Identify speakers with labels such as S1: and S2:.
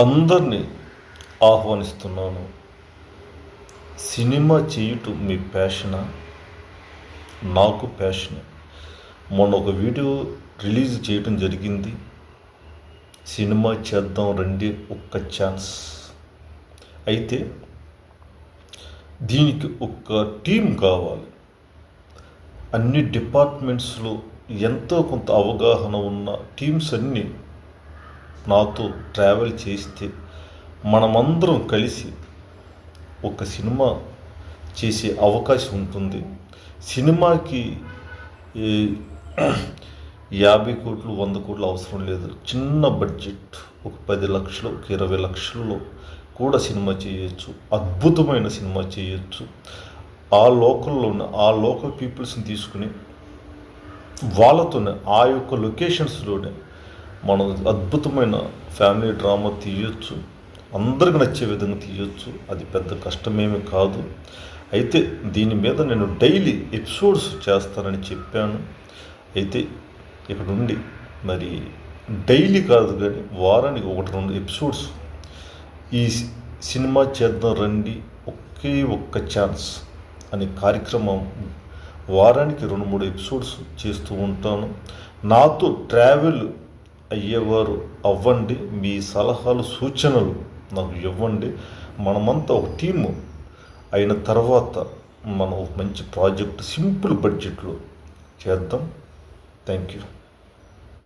S1: అందరినీ ఆహ్వానిస్తున్నాను. సినిమా చేయటం మీ ప్యాషనా? నాకు ప్యాషనే. మొన్న ఒక వీడియో రిలీజ్ చేయటం జరిగింది. సినిమా చేద్దాం రండి, ఒక్క ఛాన్స్. అయితే దీనికి ఒక టీం కావాలి. అన్ని డిపార్ట్మెంట్స్లో ఎంతో కొంత అవగాహన ఉన్న టీమ్స్ అన్నీ నాతో ట్రావెల్ చేస్తే మనమందరం కలిసి ఒక సినిమా చేసే అవకాశం ఉంటుంది. సినిమాకి 50 కోట్లు 100 కోట్లు అవసరం లేదు. చిన్న బడ్జెట్, ఒక 10 లక్షలు, ఒక 20 లక్షల్లో కూడా సినిమా చేయొచ్చు. అద్భుతమైన సినిమా చేయొచ్చు. ఆ లోకల్ పీపుల్స్ని తీసుకుని వాళ్ళతోనే ఆ యొక్క లొకేషన్స్లోనే మనం అద్భుతమైన ఫ్యామిలీ డ్రామా తీయొచ్చు. అందరికి నచ్చే విధంగా తీయొచ్చు. అది పెద్ద కష్టమేమీ కాదు. అయితే దీని మీద నేను డైలీ ఎపిసోడ్స్ చేస్తానని చెప్పాను. అయితే ఇక్కడ నుండి మరి డైలీ కాదు కానీ వారానికి 1-2 ఎపిసోడ్స్ ఈ సినిమా చేద్దాం రండి, ఒకే ఒక్క ఛాన్స్ అనే కార్యక్రమం వారానికి 2-3 ఎపిసోడ్స్ చేస్తూ ఉంటాను. నాతో ట్రావెల్ అయ్యేవారు అవ్వండి. మీ సలహాలు సూచనలు నాకు ఇవ్వండి. మనమంతా ఒక టీము అయిన తర్వాత మనం ఒక మంచి ప్రాజెక్ట్ సింపుల్ బడ్జెట్లో చేద్దాం. Thank you.